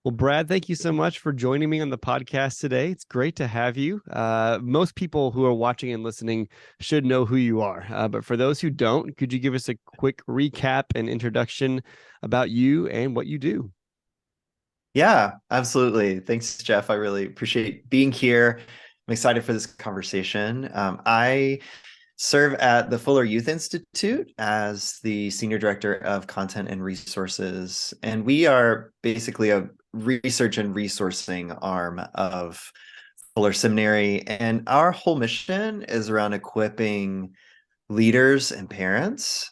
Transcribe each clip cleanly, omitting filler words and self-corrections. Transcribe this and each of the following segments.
Well, Brad, thank you so much for joining me on the podcast today. It's great to have you. Most people who are watching and listening should know who you are. But for those who don't, could you give us a quick recap and introduction about you and what you do? Yeah, absolutely. Thanks, Jeff. I really appreciate being here. I'm excited for this conversation. I serve at the Fuller Youth Institute as the Senior Director of Content and Resources. And we are basically a research and resourcing arm of Fuller Seminary. And our whole mission is around equipping leaders and parents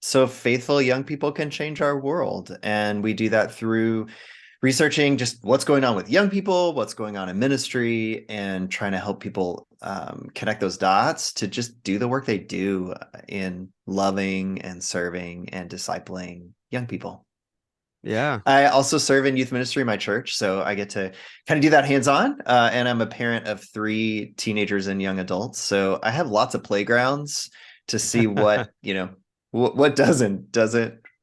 so faithful young people can change our world. And we do that through researching just what's going on with young people, what's going on in ministry, and trying to help people connect those dots to just do the work they do in loving and serving and discipling young people. Yeah. I also serve in youth ministry in my church, so I get to kind of do that hands-on. And I'm a parent of three teenagers and young adults, so I have lots of playgrounds to see what what doesn't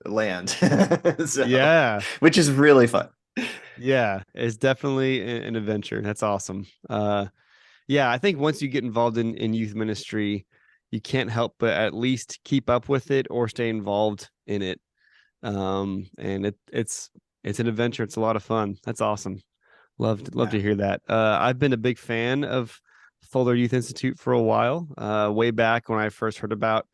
land. So, Yeah. which is really fun. Yeah. It's definitely an adventure. That's awesome. Yeah, I think once you get involved in youth ministry, you can't help but at least keep up with it or stay involved in it. And it's an adventure. It's a lot of fun. That's awesome. Love to Yeah. hear that. I've been a big fan of Fuller Youth Institute for a while. Way back when I first heard about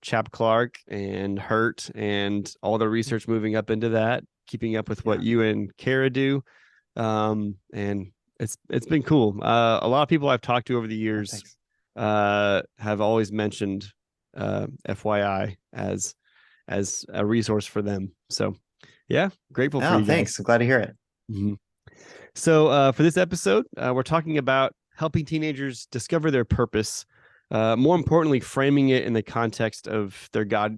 Chap Clark and Hurt and all the research moving up into that, keeping up with what Yeah. you and Kara do. And it's been cool. A lot of people I've talked to over the Oh, years thanks. have always mentioned FYI as a resource for them. So yeah, grateful for Oh, you guys. thanks. I'm glad to hear it. Mhm. So for this episode, we're talking about helping teenagers discover their purpose. More importantly, framing it in the context of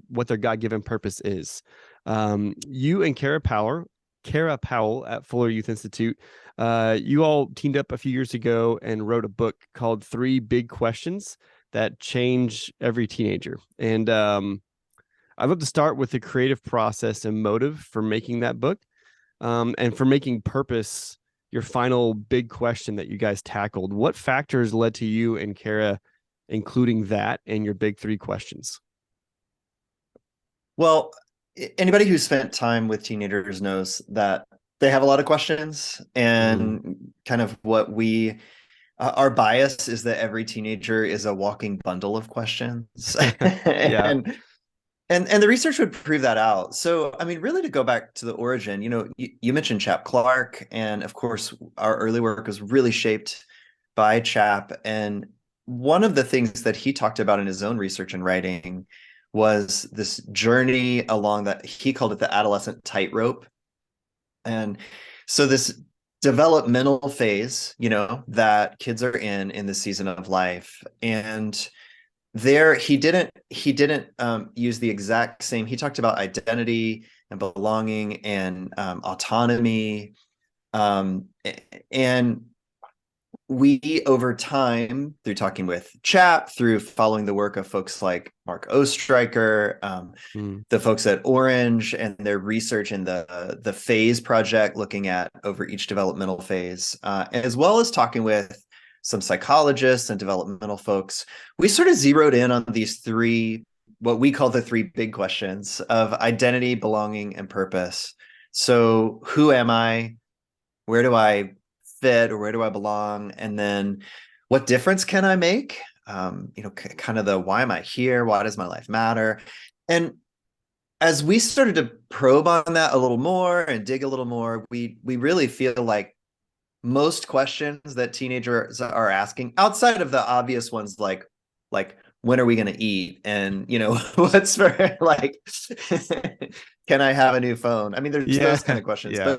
what their God-given purpose is. You and Kara Powell at Fuller Youth Institute, you all teamed up a few years ago and wrote a book called Three Big Questions That Change Every Teenager. And I'd love to start with the creative process and motive for making that book, and for making purpose your final big question that you guys tackled. What factors led to you and Kara including that in your big three questions? Well, anybody who's spent time with teenagers knows that they have a lot of questions, Mm-hmm. and kind of what we our bias is that every teenager is a walking bundle of questions. Yeah. And the research would prove that out. So, I mean, really to go back to the origin, you mentioned Chap Clark, and of course, our early work was really shaped by Chap. And one of the things that he talked about in his own research and writing was this journey along that he called it the adolescent tightrope. And so this developmental phase, that kids are in the season of life. And there he didn't use the exact same. He talked about identity and belonging and autonomy, um, and we over time, through talking with Chap, through following the work of folks like Mark Oestreicher, Mm. the folks at Orange and their research in the phase project, looking at over each developmental phase, as well as talking with some psychologists and developmental folks, we sort of zeroed in on these three, what we call the three big questions of identity, belonging, and purpose. So who am I? Where do I fit, or where do I belong? And then what difference can I make? Kind of the why am I here? Why does my life matter? And as we started to probe on that a little more and dig a little more, we really feel like most questions that teenagers are asking, outside of the obvious ones like when are we going to eat, and what's for like can I have a new phone? I mean, there's Yeah. those kind of questions, Yeah.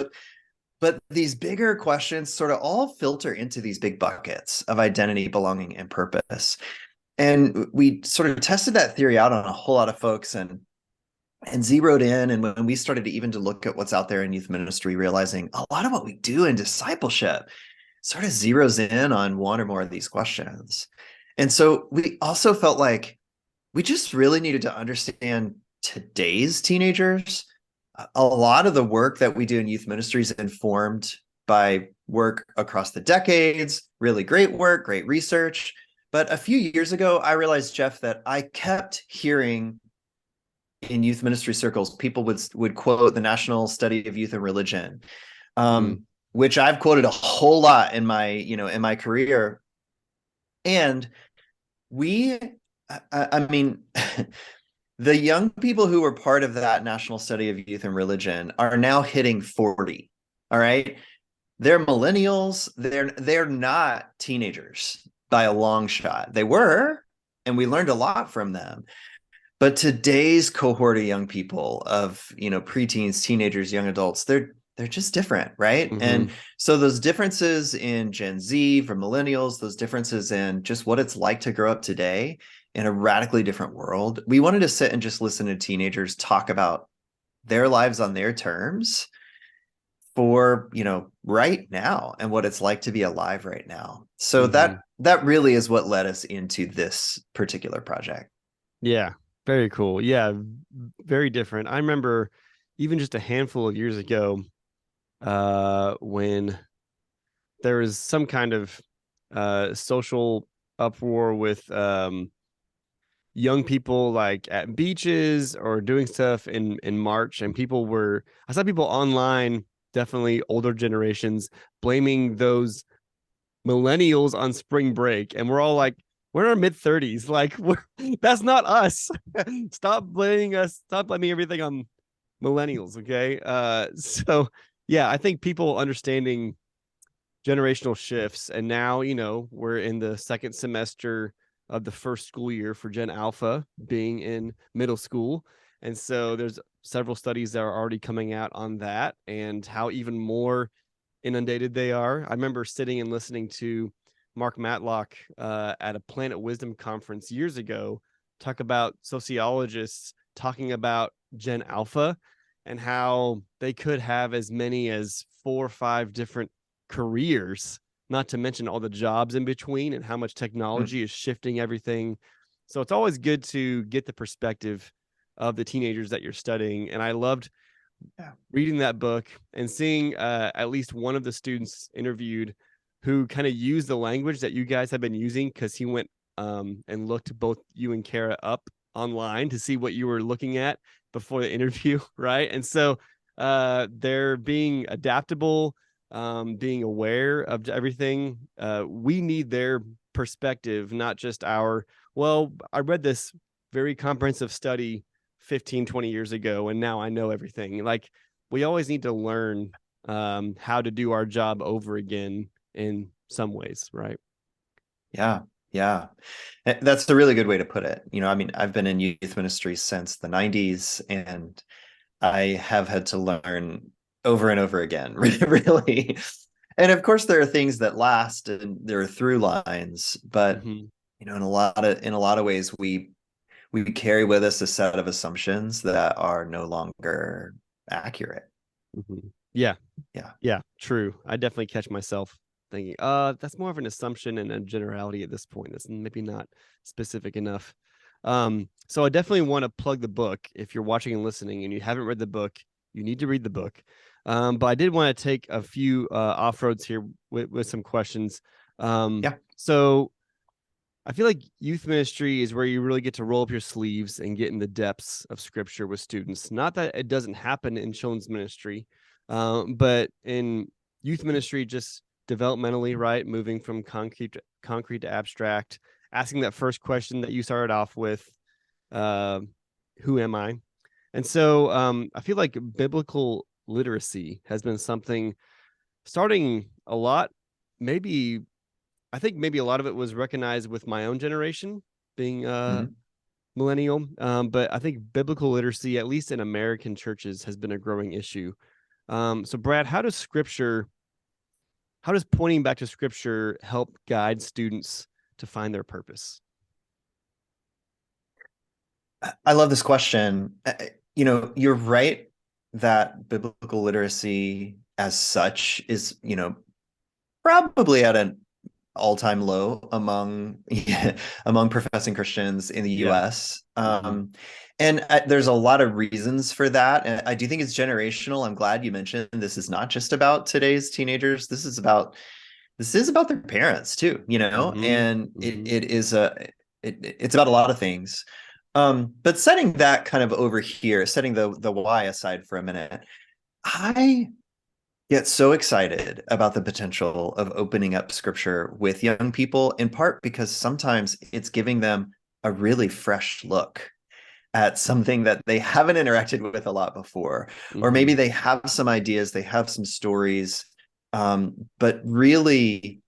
but these bigger questions sort of all filter into these big buckets of identity, belonging, and purpose. And we sort of tested that theory out on a whole lot of folks, and zeroed in. And when we started to even to look at what's out there in youth ministry, realizing a lot of what we do in discipleship sort of zeroes in on one or more of these questions. And so we also felt like we just really needed to understand today's teenagers A lot of the work that we do in youth ministry is informed by work across the decades, really great work, great research. But a few years ago, I realized, Jeff, that I kept hearing in youth ministry circles, people would quote the National Study of Youth and Religion, Mm, which I've quoted a whole lot in my, in my career. And we, I mean, the young people who were part of that National Study of Youth and Religion are now hitting 40. All right. They're millennials. They're not teenagers by a long shot. They were, and we learned a lot from them. But today's cohort of young people, of preteens, teenagers, young adults, they're just different, right? hmm And so those differences in Gen Z from millennials, those differences in just what it's like to grow up today in a radically different world, we wanted to sit and just listen to teenagers talk about their lives on their terms for right now and what it's like to be alive right now. So hmm that really is what led us into this particular project. Yeah, very cool. Yeah, very different. I remember even just a handful of years ago, when there was some kind of social uproar with young people like at beaches or doing stuff in March, and I saw people online, definitely older generations, blaming those millennials on spring break, and we're all like, we're in our mid 30s, like that's not us. Stop blaming us. Stop blaming everything on millennials. Okay, so yeah, I think people understanding generational shifts. And now, we're in the second semester of the first school year for Gen Alpha being in middle school. And so there's several studies that are already coming out on that and how even more inundated they are. I remember sitting and listening to Mark Matlock at a Planet Wisdom conference years ago talk about sociologists talking about Gen Alpha and how they could have as many as 4 or 5 different careers, not to mention all the jobs in between and how much Mm. technology is shifting everything. So it's always good to get the perspective of the teenagers that you're studying. And I loved Yeah. reading that book and seeing at least one of the students interviewed who kind of used the language that you guys have been using, because he went and looked both you and Kara up online to see what you were looking at before the interview, right? And so they're being adaptable, being aware of everything. We need their perspective, not just our, well, I read this very comprehensive study 15, 20 years ago, and now I know everything. Like, we always need to learn how to do our job over again in some ways, right? Yeah. Yeah. That's a really good way to put it. I mean, I've been in youth ministry since the 90s, and I have had to learn over and over again, really. And of course, there are things that last and there are through lines, but Mm-hmm. in a lot of ways, we carry with us a set of assumptions that are no longer accurate. Mm-hmm. Yeah, Yeah. yeah, true. I definitely catch myself thinking, that's more of an assumption and a generality at this point. That's maybe not specific enough. So I definitely want to plug the book. If you're watching and listening and you haven't read the book, you need to read the book. But I did want to take a few off roads here with some questions. Yeah. So I feel like youth ministry is where you really get to roll up your sleeves and get in the depths of scripture with students. Not that it doesn't happen in children's ministry, but in youth ministry, just developmentally, right? Moving from concrete to abstract, asking that first question that you started off with, uh, who am I? And so I feel like biblical literacy has been something starting a lot, maybe I think maybe a lot of it was recognized with my own generation being Mhm. millennial. But I think biblical literacy, at least in American churches, has been a growing issue. So, Brad, how does pointing back to scripture help guide students to find their purpose? I love this question. You're right that biblical literacy as such is, probably at all-time low among among professing Christians in the Yeah. US. Hmm. And there's a lot of reasons for that. And I do think it's generational. I'm glad you mentioned this is not just about today's teenagers. This is about their parents too, you know, Hmm. and Hmm. it's about a lot of things. But setting that kind of over here, setting the why aside for a minute, I get so excited about the potential of opening up scripture with young people, in part because sometimes it's giving them a really fresh look at something that they haven't interacted with a lot before. Or maybe Hmm. they have some ideas, they have some stories, but really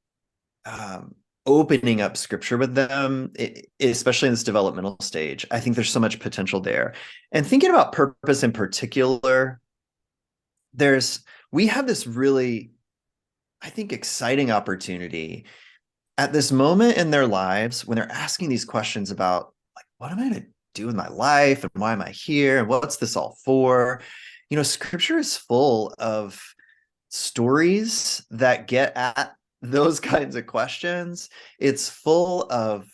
opening up scripture with them, especially in this developmental stage, I think there's so much potential there. And thinking about purpose in particular, there's we have this really, I think, exciting opportunity at this moment in their lives when they're asking these questions about, like, what am I going to do with my life and why am I here and what's this all for? You know, scripture is full of stories that get at those kinds of questions. It's full of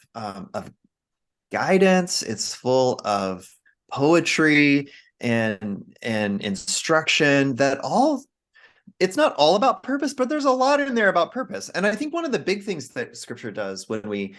guidance. It's full of poetry and instruction that all, it's not all about purpose, but there's a lot in there about purpose. And I think one of the big things that scripture does when we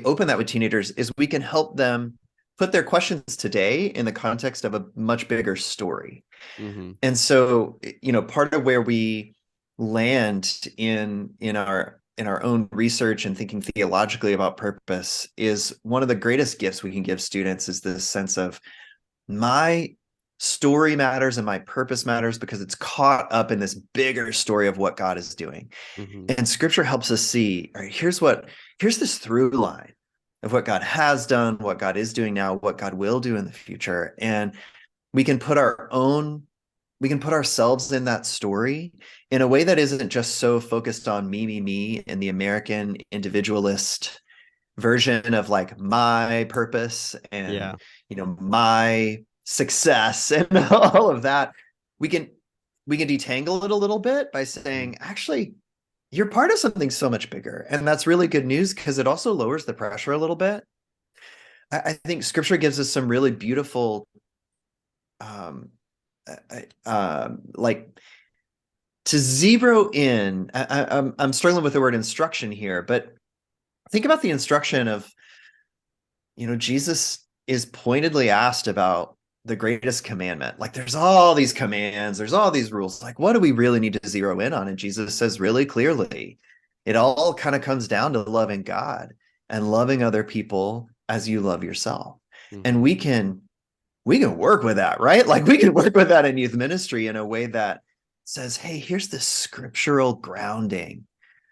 open that with teenagers is we can help them put their questions today in the context of a much bigger story. Hmm. And so, you know, part of where we land in our own research and thinking theologically about purpose is one of the greatest gifts we can give students is this sense of my story matters and my purpose matters because it's caught up in this bigger story of what God is doing. Hmm. And scripture helps us see, all right, here's this through line of what God has done, what God is doing now, what God will do in the future. And we can put our own we can put ourselves in that story in a way that isn't just so focused on me, and the American individualist version of like my purpose and, Yeah. you know, my success and all of that. We can detangle it a little bit by Mhm. saying, actually, you're part of something so much bigger. And that's really good news because it also lowers the pressure a little bit. I think scripture gives us some really beautiful um, like to zero in. I'm struggling with the word instruction here, but think about the instruction of, you know, Jesus is pointedly asked about the greatest commandment. Like there's all these commands, there's all these rules. Like what do we really need to zero in on? And Jesus says really clearly, it all kind of comes down to loving God and loving other people as you love yourself. And Mhm. we can work with that, right? Like we can work with that in youth ministry in a way that says, hey, here's the scriptural grounding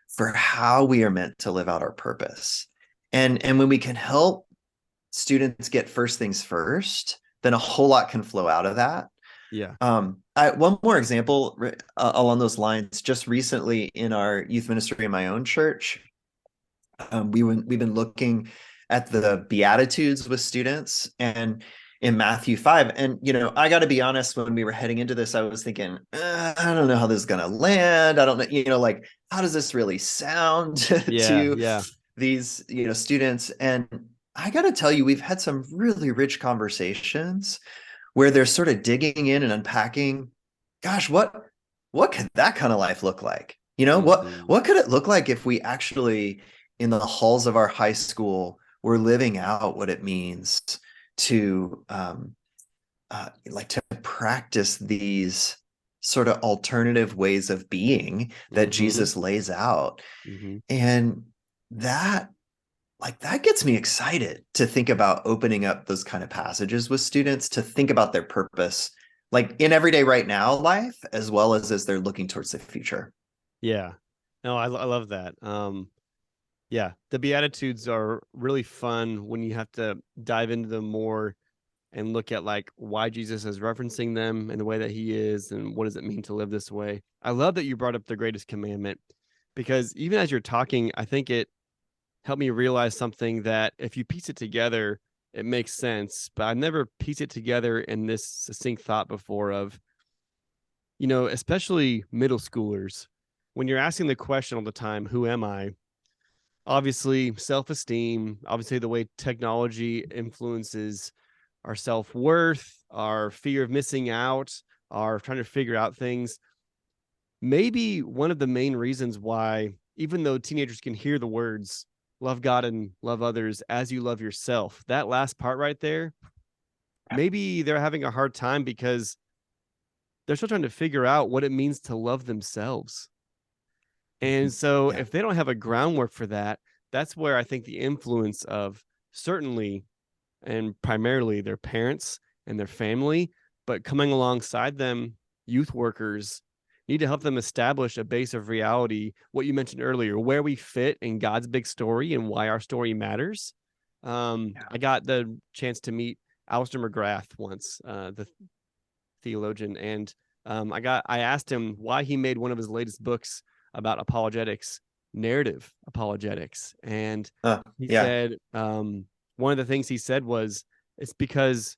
for how we are meant to live out our purpose. And when we can help students get first things first, then a whole lot can flow out of that. Yeah. One more example along those lines. Just recently in our youth ministry in my own church, we've been looking at the Beatitudes with students and in Matthew 5. And, you know, I got to be honest, when we were heading into this, I was thinking, I don't know how this is going to land. I don't know, you know, like, how does this really sound Yeah. to Yeah. these, you know, students? And I got to tell you, we've had some really rich conversations where they're sort of digging in and unpacking, gosh, what could that kind of life look like? You know, Mhm. what could it look like if we actually in the halls of our high school were living out what it means to like to practice these sort of alternative ways of being that Mhm. Jesus lays out. Mhm. And that that gets me excited to think about opening up those kind of passages with students to think about their purpose like in everyday right now life as well as they're looking towards the future. Yeah. No, I love that. Yeah, the Beatitudes are really fun when you have to dive into them more and look at like why Jesus is referencing them and the way that he is and what does it mean to live this way. I love that you brought up the greatest commandment because even as you're talking, I think it helped me realize something that if you piece it together, it makes sense. But I've never pieced it together in this succinct thought before of, especially middle schoolers, when you're asking the question all the time, who am I? obviously self-esteem, obviously the way technology influences our self-worth, our fear of missing out, our trying to figure out things. Maybe one of the main reasons why, even though teenagers can hear the words love God and love others as you love yourself, that last part right there, maybe they're having a hard time because they're still trying to figure out what it means to love themselves. And so Yeah. if they don't have a groundwork for that, that's where I think the influence of certainly and primarily their parents and their family, but coming alongside them, youth workers need to help them establish a base of reality. What you mentioned earlier, where we fit in God's big story and why our story matters. Yeah. I got the chance to meet Alistair McGrath once, the theologian, and I asked him why he made one of his latest books about apologetics, narrative apologetics, and he Yeah. said one of the things he said was it's because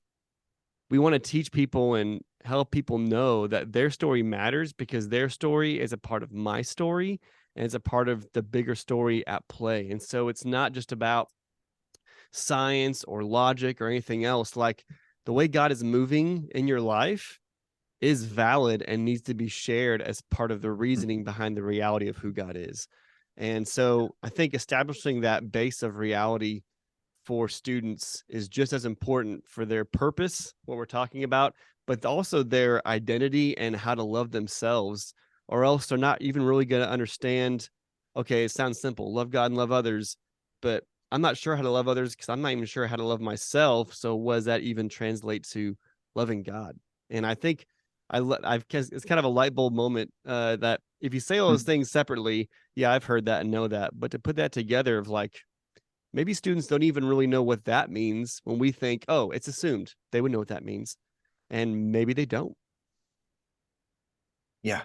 we want to teach people and help people know that their story matters because their story is a part of my story and it's a part of the bigger story at play. And so it's not just about science or logic or anything else. Like the way God is moving in your life is valid and needs to be shared as part of the reasoning behind the reality of who God is. And so I think establishing that base of reality for students is just as important for their purpose, what we're talking about, but also their identity and how to love themselves, or else they're not even really going to understand. Okay, it sounds simple, love God and love others, but I'm not sure how to love others because I'm not even sure how to love myself. So, what does that even translate to loving God? And I think I've it's kind of a light bulb moment that if you say all those things separately, yeah, I've heard that and know that, but to put that together of like maybe students don't even really know what that means when we think, oh, it's assumed they would know what that means. And maybe they don't. Yeah.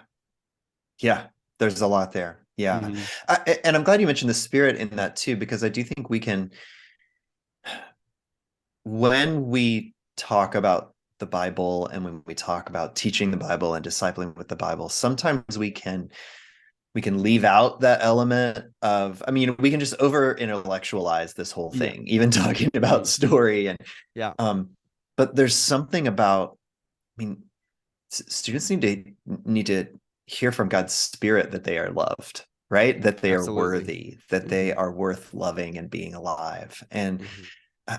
Yeah. There's a lot there. Yeah. Mm-hmm. And I'm glad you mentioned the spirit in that too, because I do think we can, when we talk about the Bible and when we talk about teaching the Bible and discipling with the Bible, sometimes we can leave out that element of, I mean, we can just over intellectualize this whole Yeah. thing, even talking about Mm-hmm. story and Yeah. um but there's something about, I mean, students need to hear from God's spirit that they are loved, right? That they are Absolutely. worthy, that they Mm-hmm. are worth loving and being alive. And Mm-hmm.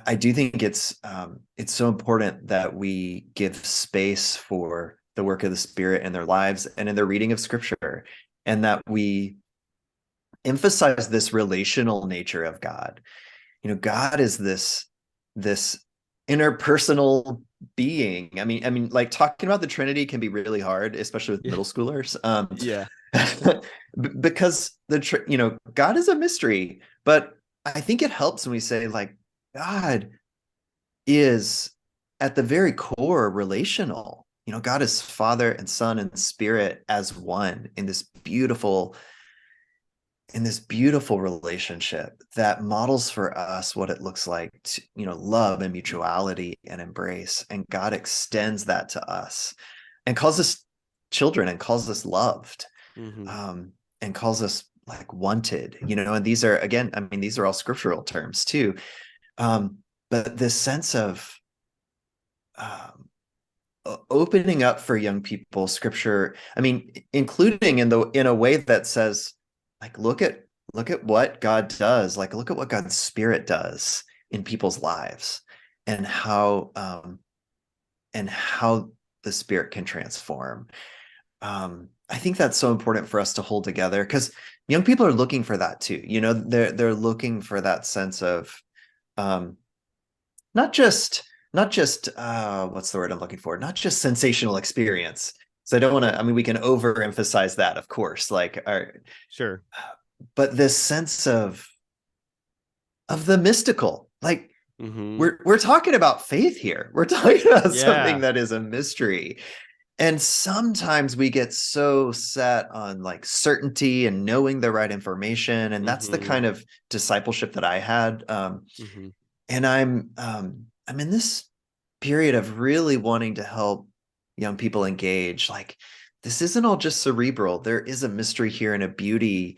I do think it's so important that we give space for the work of the Spirit in their lives and in their reading of Scripture, and that we emphasize this relational nature of God. You know, God is this interpersonal being. I mean, like talking about the Trinity can be really hard, especially with Yeah. middle schoolers, Yeah. because God is a mystery. But I think it helps when we say like God is at the very core relational. You know, God is Father and Son and Spirit as one in this beautiful relationship that models for us what it looks like to, love and mutuality and embrace. And God extends that to us and calls us children and calls us loved, Mm-hmm. and calls us like wanted, and these are, again, I mean, these are all scriptural terms too. But this sense of um, opening up for young people scripture, I mean, including in a way that says like look at what God does, like look at what God's spirit does in people's lives, and how the spirit can transform. I think that's so important for us to hold together, because young people are looking for that too. They're looking for that sense of um not just what's the word I'm looking for? Not just sensational experience. So I don't want to, I mean, we can overemphasize that, of course, like Sure. but this sense of the mystical. Like Mm-hmm. we're talking about faith here. We're talking about something Yeah. that is a mystery. And sometimes we get so set on like certainty and knowing the right information. And that's the Mm-hmm. kind of discipleship that I had. Mm-hmm. And I'm in this period of really wanting to help young people engage. Like this isn't all just cerebral. There is a mystery here and a beauty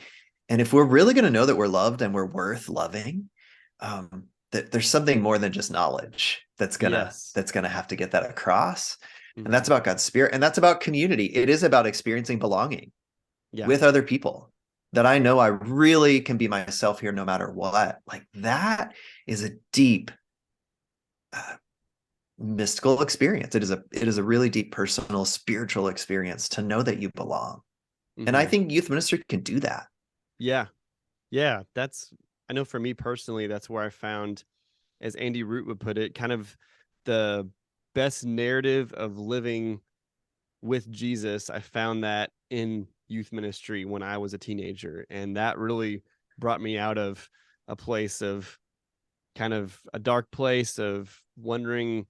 And if we're really going to know that we're loved and we're worth loving, that there's something more than just knowledge Yes. that's gonna have to get that across. And that's Hmm. about God's spirit, and that's about community. It is about experiencing belonging Yeah. with other people, that I know I really can be myself here no matter what. Like that is a deep uh, mystical experience. It is a really deep personal spiritual experience to know that you belong. And I Hmm. think youth ministry can do that. Yeah. Yeah. I know for me personally, that's where I found, as Andy Root would put it, kind of the best narrative of living with Jesus. I found that in youth ministry when I was a teenager. And that really brought me out of a place of kind of a dark place of wondering,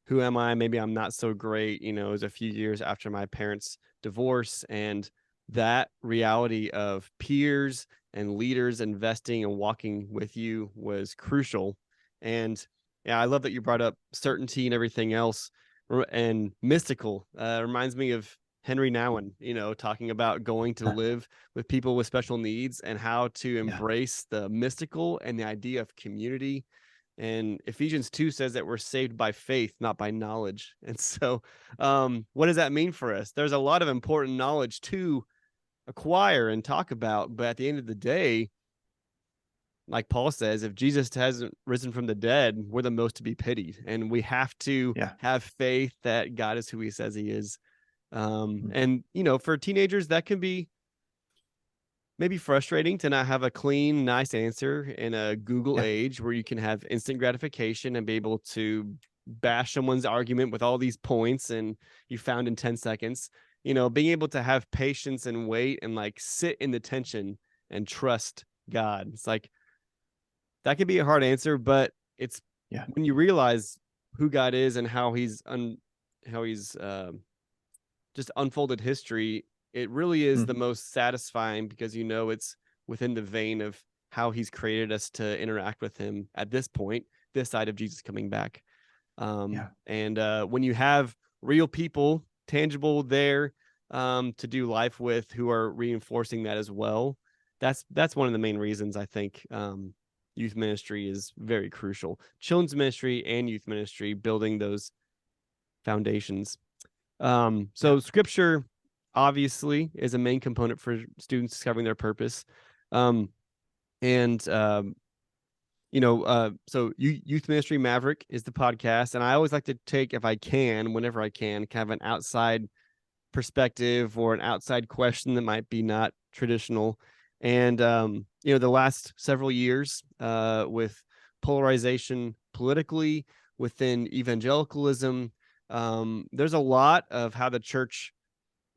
who am I? Maybe I'm not so great. It was a few years after my parents' divorce, and that reality of peers and leaders investing and walking with you was crucial. And yeah, I love that you brought up certainty and everything else, and mystical. Reminds me of Henry Nouwen, talking about going to live with people with special needs and how to Yeah. embrace the mystical and the idea of community. And Ephesians 2 says that we're saved by faith, not by knowledge. And so, what does that mean for us? There's a lot of important knowledge to acquire and talk about. But at the end of the day, like Paul says, if Jesus hasn't risen from the dead, we're the most to be pitied. And we have to Yeah. have faith that God is who he says he is. Mhm. And, for teenagers, that can be maybe frustrating to not have a clean, nice answer in a Google Yeah. age where you can have instant gratification and be able to bash someone's argument with all these points and you found in 10 seconds. Being able to have patience and wait and like sit in the tension and trust God. It's like that could be a hard answer, but it's Yeah. when you realize who God is and how he's just unfolded history, it really is the Mhm. most satisfying because it's within the vein of how he's created us to interact with him at this point, this side of Jesus coming back. Yeah. And when you have real people, tangible there to do life with, who are reinforcing that as well, that's one of the main reasons I think youth ministry is very crucial. Children's ministry and youth ministry, building those foundations. Yeah. So scripture obviously is a main component for students discovering their purpose. Um, and so youth ministry Maverick is the podcast, and I always like to take, if I can, whenever I can, kind of an outside perspective or an outside question that might be not traditional. And the last several years, with polarization politically within evangelicalism, there's a lot of how the church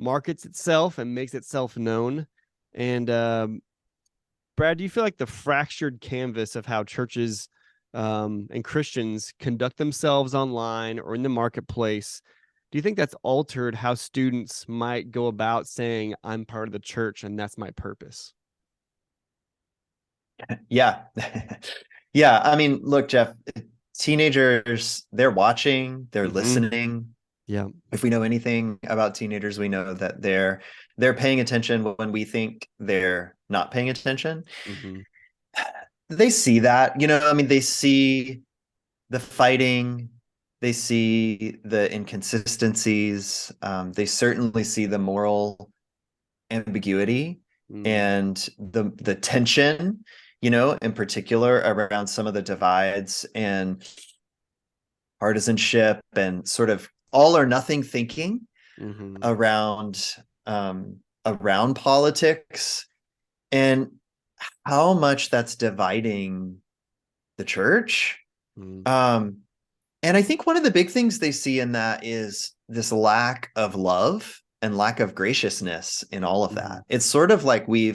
markets itself and makes itself known. And Brad, do you feel like the fractured canvas of how churches and Christians conduct themselves online or in the marketplace, do you think that's altered how students might go about saying, I'm part of the church and that's my purpose? Yeah. Yeah. I mean, look, Jeff, teenagers, they're watching, they're Mm-hmm. listening. Yeah. If we know anything about teenagers, we know that they're paying attention when we think they're not paying attention. Mm-hmm. They see that, I mean, they see the fighting, they see the inconsistencies, they certainly see the moral ambiguity Mm-hmm. and the tension, in particular around some of the divides and partisanship and sort of all or nothing thinking Mm-hmm. around around politics, and how much that's dividing the church. Mm-hmm. Um, and I think one of the big things they see in that is this lack of love and lack of graciousness in all of Mm-hmm. that. It's sort of like we're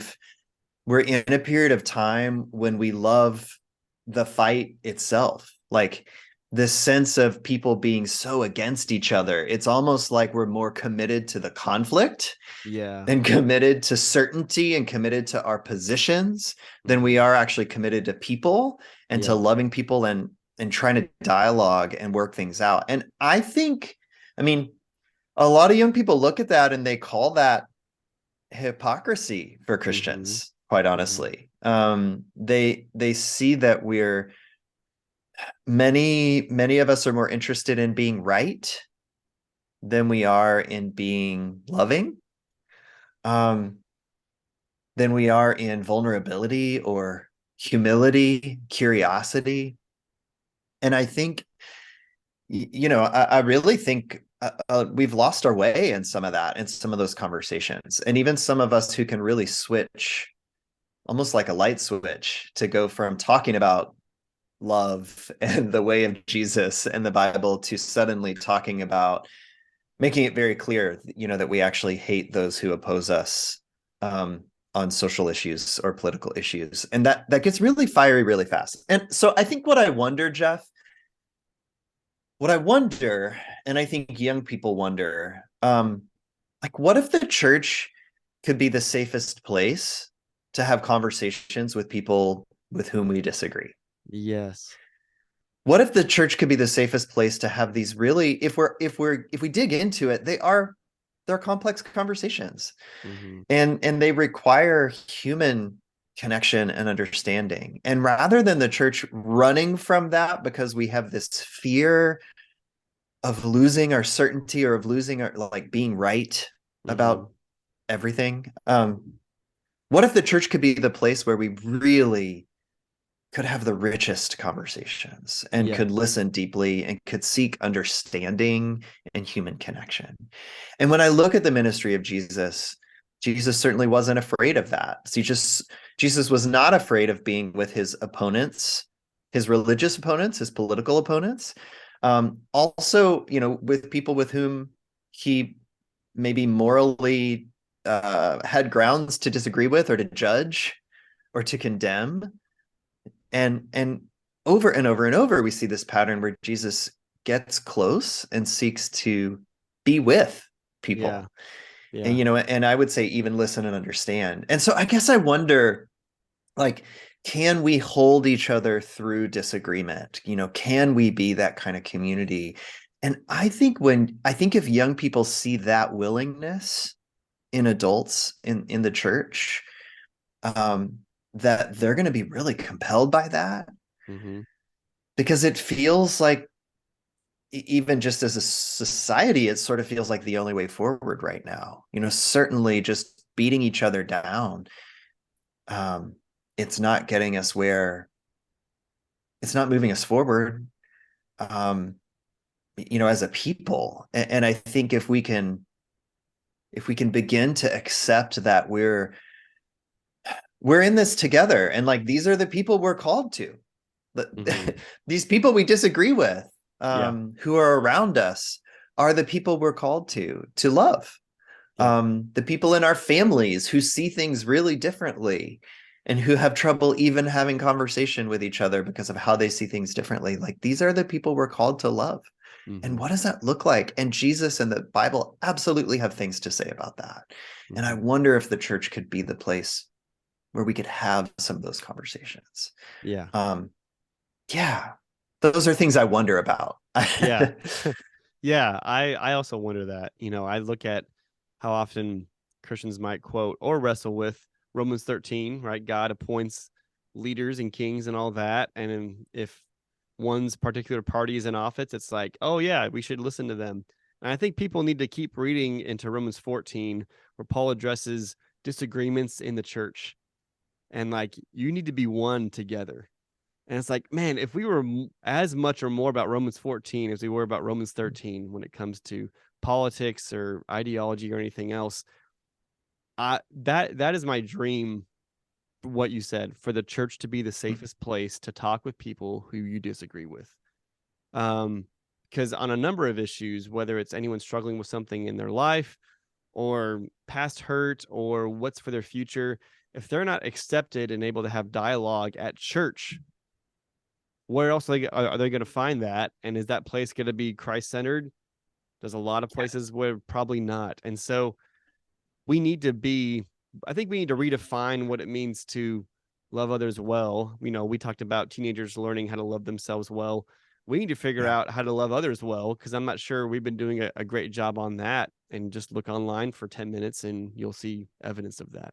in a period of time when we love the fight itself. Like this sense of people being so against each other. It's almost like we're more committed to the conflict Yeah. and committed to certainty and committed to our positions than Mm-hmm. we are actually committed to people and to Yeah. loving people and trying to dialogue and work things out. And I think, I mean, a lot of young people look at that and they call that hypocrisy for Mm-hmm. Christians quite Mhm. honestly. They see that many of us are more interested in being right than we are in being loving, um, than we are in vulnerability or humility, curiosity. And I think, I really think we've lost our way in some of that, in some of those conversations. And even some of us who can really switch almost like a light switch to go from talking about love and the way of Jesus and the Bible to suddenly talking about making it very clear, that we actually hate those who oppose us, on social issues or political issues. And that gets really fiery really fast. And so I think what I wonder, and I think young people wonder, like, what if the church could be the safest place to have conversations with people with whom we disagree? Yes. What if the church could be the safest place to have these really, if we dig into it, they're complex conversations, Hmm. and they require human connection and understanding. And rather than the church running from that because we have this fear of losing our certainty or of losing our, like, being right Hmm. about everything, what if the church could be the place where we really could have the richest conversations and Yeah. could listen deeply and could seek understanding and human connection? And when I look at the ministry of Jesus, Jesus certainly wasn't afraid of that. So Jesus was not afraid of being with his opponents, his religious opponents, his political opponents. Also, with people with whom he maybe morally had grounds to disagree with or to judge or to condemn. And over and over and over, we see this pattern where Jesus gets close and seeks to be with Yeah. people. And Yeah. and I would say even listen and understand. And so I guess I wonder, like, can we hold each other through disagreement? Can we be that kind of community? And I think if young people see that willingness in adults in the church, um, that they're going to be really compelled by that, Hmm. because it feels like, even just as a society, it sort of feels like the only way forward right now. Certainly just beating each other down, um, it's not getting us where, it's not moving us forward, um, as a people. And I think if we can begin to accept that we're in this together, and, like, these are the people we're called to, Hmm. these people we disagree with, Yeah. who are around us, are the people we're called to love. Yeah. The people in our families who see things really differently and who have trouble even having conversation with each other because of how they see things differently. Like, these are the people we're called to love. And Hmm. what does that look like? And Jesus and the Bible absolutely have things to say about that. And I Hmm. wonder if the church could be the place where we could have some of those conversations. Yeah. Um, yeah, those are things I wonder about. Yeah. Yeah. I also wonder that. I look at how often Christians might quote or wrestle with Romans 13, right? God appoints leaders and kings and all that. And if one's particular party is in office, it's like, oh yeah, we should listen to them. And I think people need to keep reading into Romans 14, where Paul addresses disagreements in the church. And like, you need to be one together. And it's like, man, if we were as much or more about Romans 14 as we were about Romans 13 when it comes to politics or ideology or anything else, that is my dream. What you said, for the church to be the safest place to talk with people who you disagree with. Um, because on a number of issues, whether it's anyone struggling with something in their life or past hurt or what's for their future, if they're not accepted and able to have dialogue at church, where else are they going to find that? And is that place going to be Christ centered? There's a lot of places where probably not. And so we need to be, I think we need to redefine what it means to love others well. We talked about teenagers learning how to love themselves well. We need to figure Yeah. out how to love others well, because I'm not sure we've been doing a great job on that. And just look online for 10 minutes and you'll see evidence of that.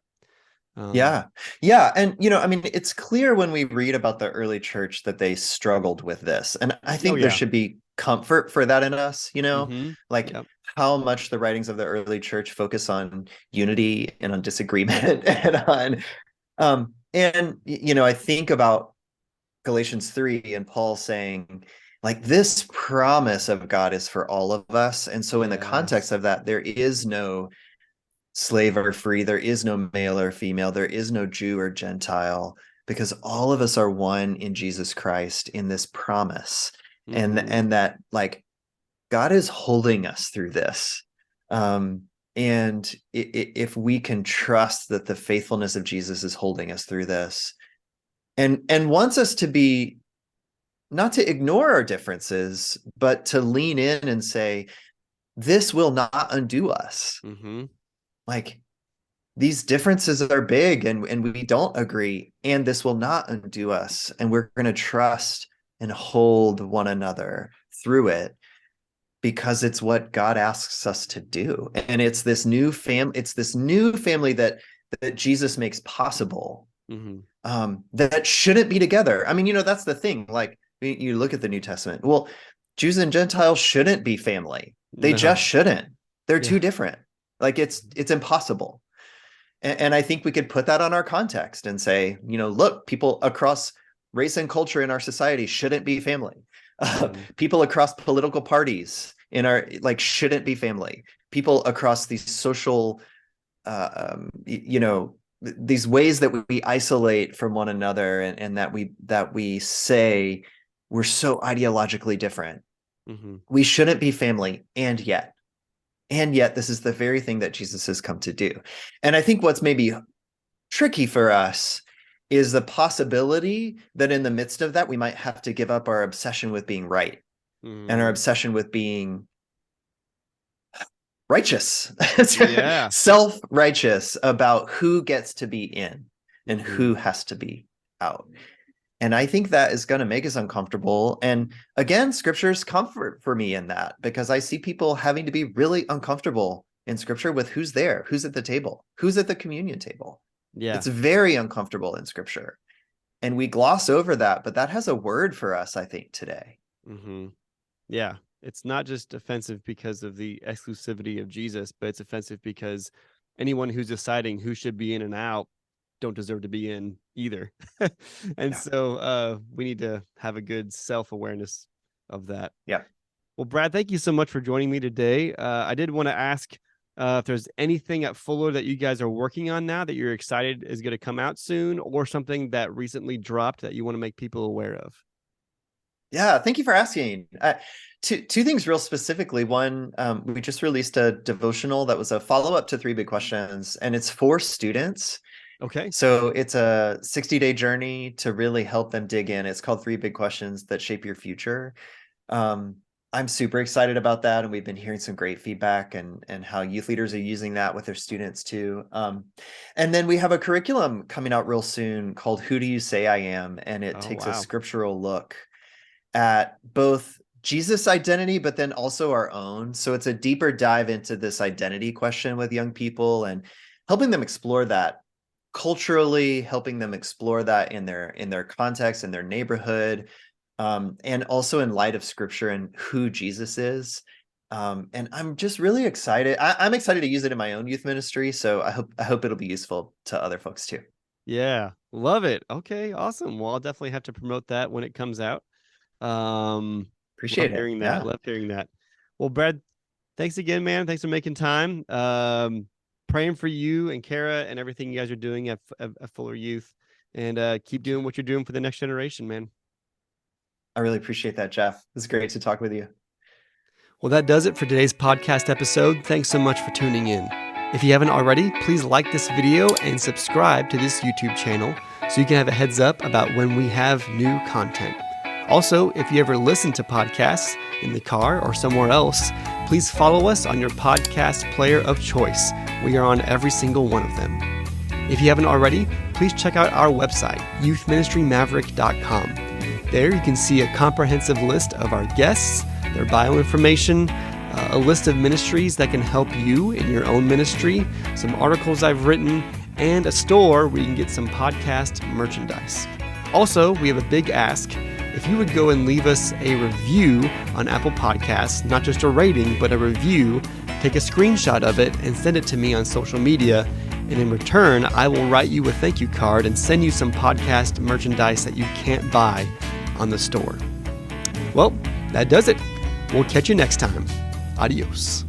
Um, Yeah. Yeah. And, I mean, it's clear when we read about the early church that they struggled with this. And I oh think there yeah. should be comfort for that in us, Mm-hmm. like Yep. how much the writings of the early church focus on unity and on disagreement and I think about Galatians 3 and Paul saying, like, this promise of God is for all of us. And so in the context Yes. of that, there is no slave or free, there is no male or female, there is no Jew or Gentile, because all of us are one in Jesus Christ in this promise. and Mm-hmm. and that, like, God is holding us through this. And if we can trust that the faithfulness of Jesus is holding us through this, and wants us to be, not to ignore our differences, but to lean in and say, this will not undo us. Mm-hmm. Like, these differences are big, and we don't agree, and this will not undo us. And we're going to trust and hold one another through it, because it's what God asks us to do. And it's this new family that Jesus makes possible, Mm-hmm. that shouldn't be together. I mean, that's the thing. Like, you look at the New Testament. Well, Jews and Gentiles shouldn't be family. They No. just shouldn't. They're Yeah. too different. Like, it's impossible. And I think we could put that on our context and say, look, people across race and culture in our society shouldn't be family. Mm-hmm. People across political parties in our, like, shouldn't be family. People across these social, these ways that we isolate from one another, and that we say we're so ideologically different. Mm-hmm. We shouldn't be family, and yet this is the very thing that Jesus has come to do. And I think what's maybe tricky for us is the possibility that in the midst of that, we might have to give up our obsession with being right, and our Mm-hmm. obsession with being righteous, Yeah. self-righteous about who gets to be in and Mm-hmm. who has to be out. And I think that is going to make us uncomfortable. And again, scripture's comfort for me in that, because I see people having to be really uncomfortable in scripture with who's there, who's at the table, who's at the communion table. Yeah. It's very uncomfortable in scripture. And we gloss over that, but that has a word for us, I think, today. Mm-hmm. Yeah. It's not just offensive because of the exclusivity of Jesus, but it's offensive because anyone who's deciding who should be in and out don't deserve to be in either. And Yeah. so we need to have a good self-awareness of that. Yeah. Well, Brad, thank you so much for joining me today. I did want to ask if there's anything at Fuller that you guys are working on now that you're excited is going to come out soon, or something that recently dropped that you want to make people aware of. Yeah, thank you for asking. Two things real specifically. One, we just released a devotional that was a follow-up to Three Big Questions, and it's for students. Okay. So it's a 60-day journey to really help them dig in. It's called Three Big Questions That Shape Your Future. I'm super excited about that, and we've been hearing some great feedback, and how youth leaders are using that with their students too. And then we have a curriculum coming out real soon called Who Do You Say I Am? And it Oh, takes a wow. scriptural look at both Jesus' identity, but then also our own. So it's a deeper dive into this identity question with young people, and helping them explore that culturally, helping them explore that in their context, in their neighborhood, and also in light of scripture and who Jesus is. And I'm just really excited. I'm excited to use it in my own youth ministry. So I hope it'll be useful to other folks too. Yeah. Love it. Okay. Awesome. Well, I'll definitely have to promote that when it comes out. Love Appreciate it. hearing that. Yeah. Love hearing that. Well, Brad, thanks again, man. Thanks for making time. Praying for you and Kara and everything you guys are doing at Fuller Youth, and keep doing what you're doing for the next generation, man. I really appreciate that, Jeff. It's great to talk with you. Well, that does it for today's podcast episode. Thanks so much for tuning in. If you haven't already, please like this video and subscribe to this YouTube channel so you can have a heads up about when we have new content. Also, if you ever listen to podcasts in the car or somewhere else, please follow us on your podcast player of choice. We are on every single one of them. If you haven't already, please check out our website, youthministrymaverick.com. There you can see a comprehensive list of our guests, their bio information, a list of ministries that can help you in your own ministry, some articles I've written, and a store where you can get some podcast merchandise. Also, we have a big ask. If you would go and leave us a review on Apple Podcasts, not just a rating, but a review, take a screenshot of it and send it to me on social media. And in return, I will write you a thank you card and send you some podcast merchandise that you can't buy on the store. Well, that does it. We'll catch you next time. Adios.